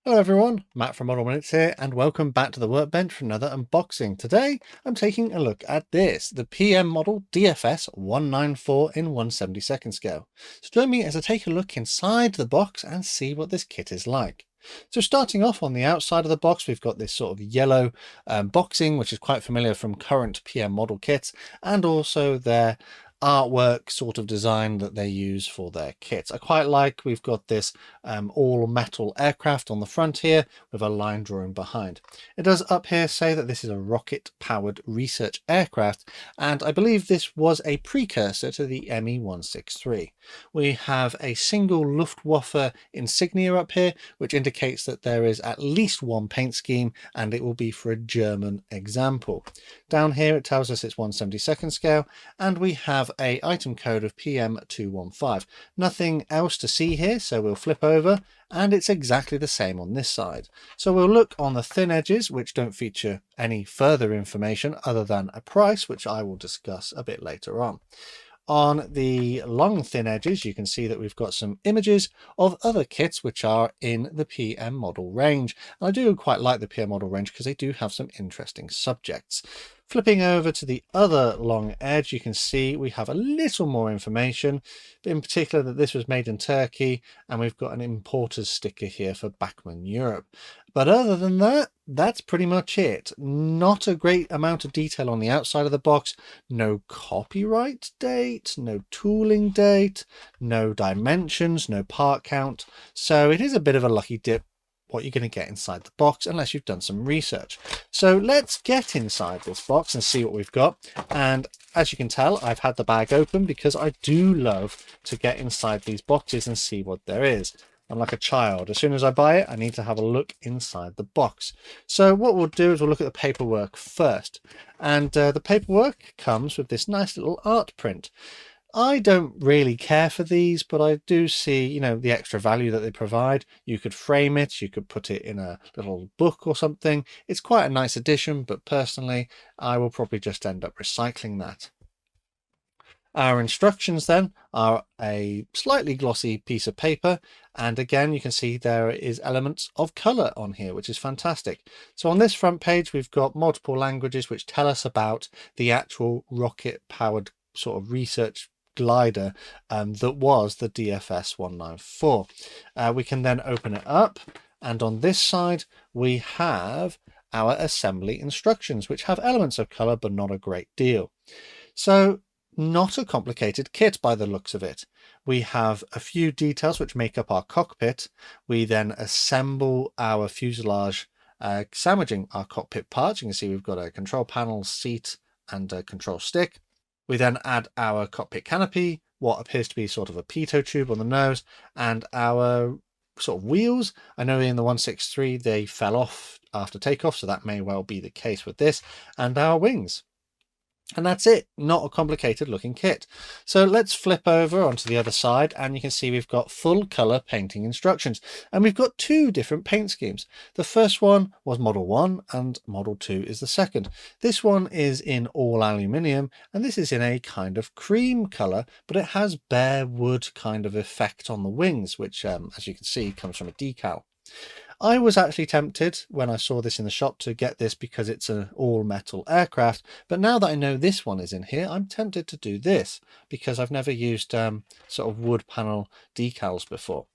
Hello everyone, Matt from Model Minutes here, and welcome back to the workbench for another unboxing. Today I'm taking a look at this, the PM model DFS-194 in 1/72 scale. So join me as I take a look inside the box and see what this kit is like. So starting off on the outside of the box, we've got this sort of yellow boxing, which is quite familiar from current PM model kits, and also their artwork sort of design that they use for their kits. I quite like we've got this all metal aircraft on the front here with a line drawing behind. It does up here say that this is a rocket powered research aircraft, and I believe this was a precursor to the Me-163. We have a single Luftwaffe insignia up here, which indicates that there is at least one paint scheme and it will be for a German example. Down here it tells us it's 1/72 scale, and we have a item code of PM215. Nothing else to see here, so we'll flip over and it's exactly the same on this side. So we'll look on the thin edges, which don't feature any further information other than a price, which I will discuss a bit later on. On the long thin edges, you can see that we've got some images of other kits which are in the PM model range. And I do quite like the PM model range because they do have some interesting subjects. Flipping over to the other long edge, you can see we have a little more information, in particular that this was made in Turkey, and we've got an importer's sticker here for Bachmann Europe. But other than that, that's pretty much it. Not a great amount of detail on the outside of the box. No copyright date, no tooling date, no dimensions, no part count. So it is a bit of a lucky dip what you're going to get inside the box unless you've done some research. So let's get inside this box and see what we've got. And as you can tell, I've had the bag open because I do love to get inside these boxes and see what there is. I'm like a child. As soon as I buy it, I need to have a look inside the box. So what we'll do is we'll look at the paperwork first. And the paperwork comes with this nice little art print. I don't really care for these, but I do see, the extra value that they provide. You could frame it, you could put it in a little book or something. It's quite a nice addition, but personally, I will probably just end up recycling that. Our instructions then are a slightly glossy piece of paper, and again you can see there is elements of color on here, which is fantastic. So on this front page we've got multiple languages which tell us about the actual rocket powered sort of research glider that was the DFS-194. We can then open it up, and on this side we have our assembly instructions, which have elements of color but not a great deal. So not a complicated kit by the looks of it. We have a few details which make up our cockpit. We then assemble our fuselage, sandwiching our cockpit parts. You can see we've got a control panel, seat, and a control stick. We then add our cockpit canopy, what appears to be sort of a pitot tube on the nose, and our sort of wheels. I know in the 163 they fell off after takeoff, so that may well be the case with this, and our wings. And that's it. Not a complicated looking kit. So let's flip over onto the other side, and you can see we've got full color painting instructions, and we've got two different paint schemes. The first one was Model 1 and Model 2 is the second. This one is in all aluminium, and this is in a kind of cream color, but it has bare wood kind of effect on the wings, which as you can see comes from a decal. I was actually tempted when I saw this in the shop to get this because it's an all metal aircraft, but now that I know this one is in here, I'm tempted to do this because I've never used sort of wood panel decals before.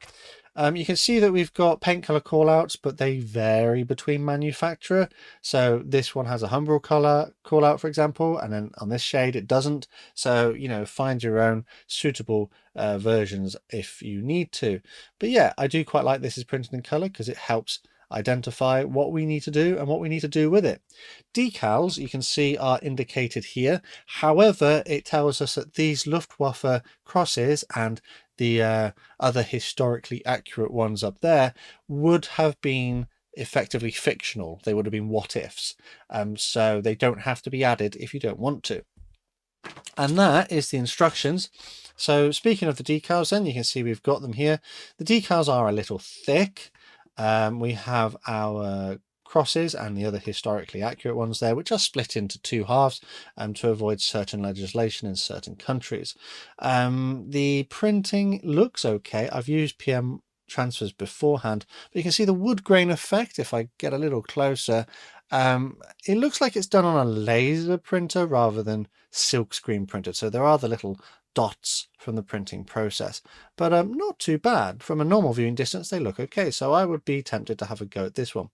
You can see that we've got paint color callouts, but they vary between manufacturer. So this one has a Humbrol color callout, for example, and then on this shade it doesn't. So, find your own suitable versions if you need to. But yeah, I do quite like this is printed in color because it helps identify what we need to do and what we need to do with it. Decals, you can see, are indicated here. However, it tells us that these Luftwaffe crosses and the other historically accurate ones up there would have been effectively fictional. They would have been what ifs. So they don't have to be added if you don't want to. And that is the instructions. So speaking of the decals, then you can see we've got them here. The decals are a little thick. We have our crosses and the other historically accurate ones there, which are split into two halves to avoid certain legislation in certain countries. The printing looks okay. I've used PM transfers beforehand, but you can see the wood grain effect. If I get a little closer, it looks like it's done on a laser printer rather than silk screen printed. So there are the little dots from the printing process, but not too bad. From a normal viewing distance, they look okay. So I would be tempted to have a go at this one.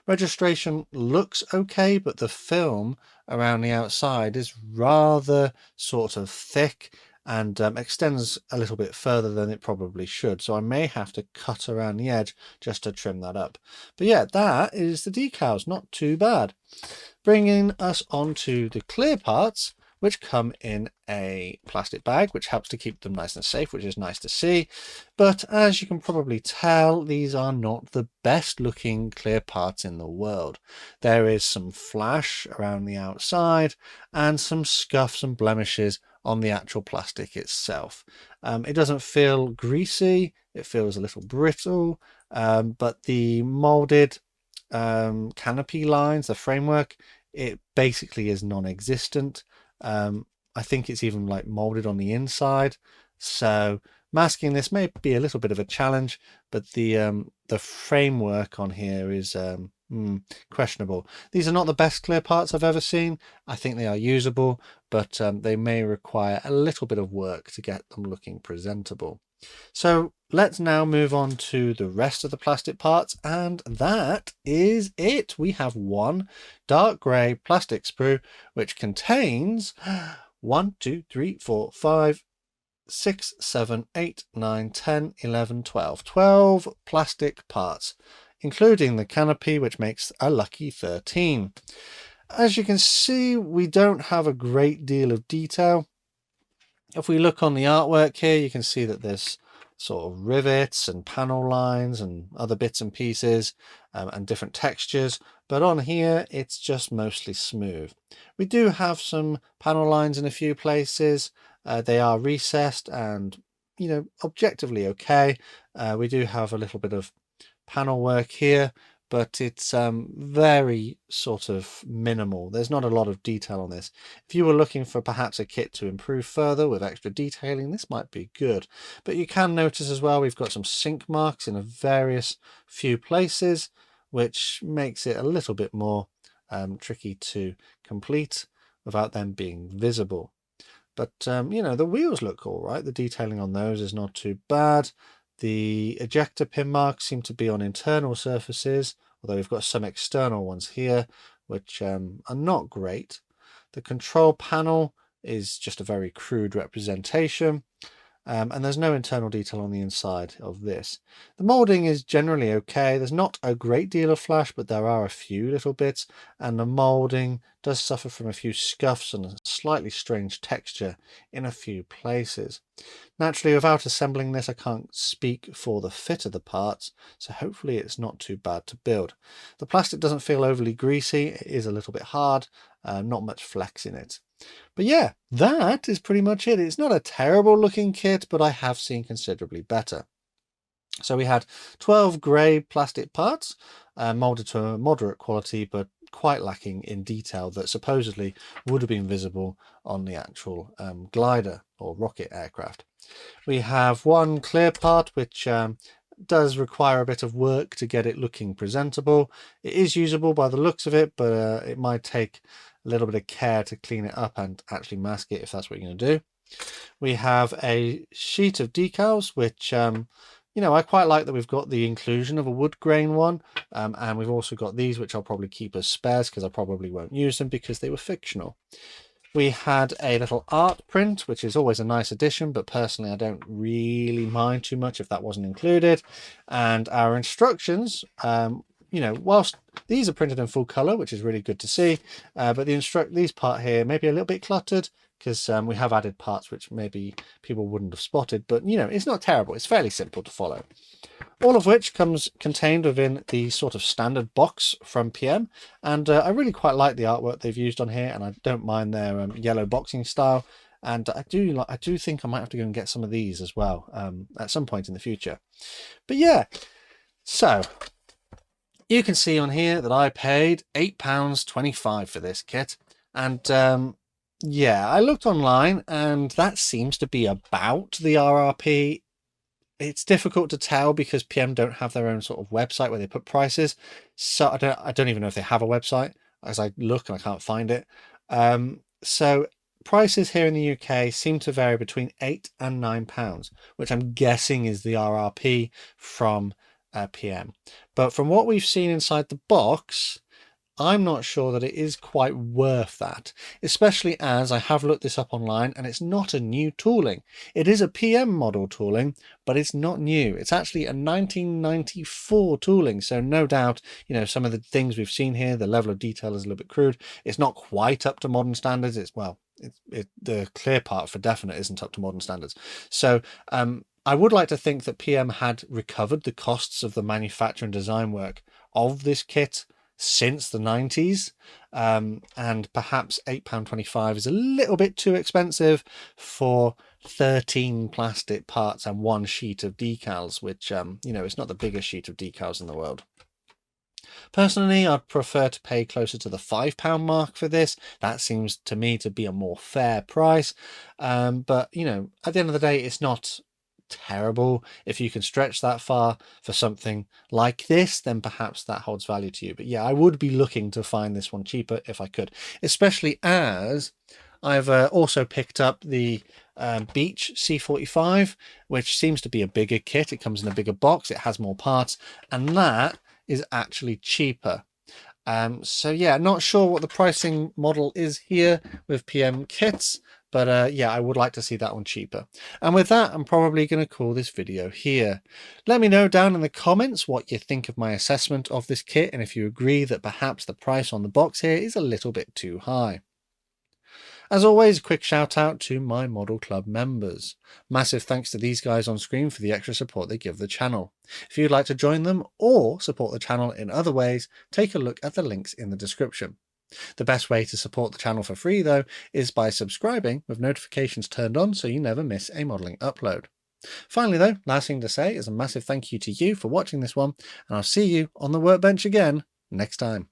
Registration looks okay, but the film around the outside is rather sort of thick and extends a little bit further than it probably should. So I may have to cut around the edge just to trim that up. But yeah, that is the decals. Not too bad. Bringing us onto the clear parts, which come in a plastic bag, which helps to keep them nice and safe, which is nice to see. But as you can probably tell, these are not the best looking clear parts in the world. There is some flash around the outside and some scuffs and blemishes on the actual plastic itself. It doesn't feel greasy, it feels a little brittle, but the molded canopy lines, the framework, it basically is non-existent. I think it's even like molded on the inside, so masking this may be a little bit of a challenge, but the framework on here is questionable. These are not the best clear parts I've ever seen. I think they are usable, but they may require a little bit of work to get them looking presentable. So let's now move on to the rest of the plastic parts, and that is it. We have one dark grey plastic sprue which contains 1, 2, 3, 4, 5, 6, 7, 8, 9, 10, 11, 12. 12 plastic parts, including the canopy, which makes a lucky 13. As you can see, we don't have a great deal of detail. If we look on the artwork here, you can see that there's sort of rivets and panel lines and other bits and pieces and different textures, but on here it's just mostly smooth. We do have some panel lines in a few places. They are recessed and, you know, objectively okay. We do have a little bit of panel work here, but it's very sort of minimal. There's not a lot of detail on this. If you were looking for perhaps a kit to improve further with extra detailing, this might be good. But you can notice as well, we've got some sink marks in a various few places, which makes it a little bit more tricky to complete without them being visible. But, you know, the wheels look all right. The detailing on those is not too bad. The ejector pin marks seem to be on internal surfaces, although we've got some external ones here, which are not great. The control panel is just a very crude representation, and there's no internal detail on the inside of this. The molding is generally okay. There's not a great deal of flash, but there are a few little bits, and the molding does suffer from a few scuffs and a slightly strange texture in a few places. Naturally, without assembling this, I can't speak for the fit of the parts, so hopefully it's not too bad to build. The plastic doesn't feel overly greasy. It is a little bit hard, not much flex in it. But yeah, that is pretty much it. It's not a terrible looking kit, but I have seen considerably better. So we had 12 grey plastic parts, molded to a moderate quality, but quite lacking in detail that supposedly would have been visible on the actual glider or rocket aircraft. We have one clear part which does require a bit of work to get it looking presentable. It is usable by the looks of it, but it might take a little bit of care to clean it up and actually mask it if that's what you're going to do. We have a sheet of decals which you know, I quite like that we've got the inclusion of a wood grain one, and we've also got these which I'll probably keep as spares because I probably won't use them because they were fictional. We had a little art print, which is always a nice addition, but personally I don't really mind too much if that wasn't included. And our instructions, you know, whilst these are printed in full color, which is really good to see, but these part here may be a little bit cluttered because we have added parts which maybe people wouldn't have spotted, but you know, it's not terrible. It's fairly simple to follow. All of which comes contained within the sort of standard box from PM, and I really quite like the artwork they've used on here, and I don't mind their yellow boxing style. And I do think I might have to go and get some of these as well at some point in the future. But yeah, so you can see on here that I paid £8.25 for this kit, and yeah, I looked online and that seems to be about the RRP It's difficult to tell because PM don't have their own sort of website where they put prices. So I don't even know if they have a website, as I look and I can't find it. So prices here in the UK seem to vary between £8 and £9, which I'm guessing is the RRP from PM. But from what we've seen inside the box, I'm not sure that it is quite worth that, especially as I have looked this up online and it's not a new tooling. It is a PM model tooling, but it's not new. It's actually a 1994 tooling. So no doubt, some of the things we've seen here, the level of detail is a little bit crude. It's not quite up to modern standards. The clear part for definite isn't up to modern standards. So, I would like to think that PM had recovered the costs of the manufacture and design work of this kit since the 90s, and perhaps £8.25 is a little bit too expensive for 13 plastic parts and one sheet of decals, which it's not the biggest sheet of decals in the world. Personally, I'd prefer to pay closer to the £5 mark for this. That seems to me to be a more fair price, but at the end of the day, it's not terrible. If you can stretch that far for something like this, then perhaps that holds value to you. But yeah, I would be looking to find this one cheaper if I could, especially as I've also picked up the Beach C45, which seems to be a bigger kit. It comes in a bigger box, it has more parts, and that is actually cheaper. So yeah, not sure what the pricing model is here with PM kits, but yeah, I would like to see that one cheaper. And with that, I'm probably going to call this video here. Let me know down in the comments what you think of my assessment of this kit, and if you agree that perhaps the price on the box here is a little bit too high. As always, a quick shout out to my Model Club members. Massive thanks to these guys on screen for the extra support they give the channel. If you'd like to join them or support the channel in other ways, take a look at the links in the description. The best way to support the channel for free, though, is by subscribing with notifications turned on so you never miss a modelling upload. Finally, though, last thing to say is a massive thank you to you for watching this one, and I'll see you on the workbench again next time.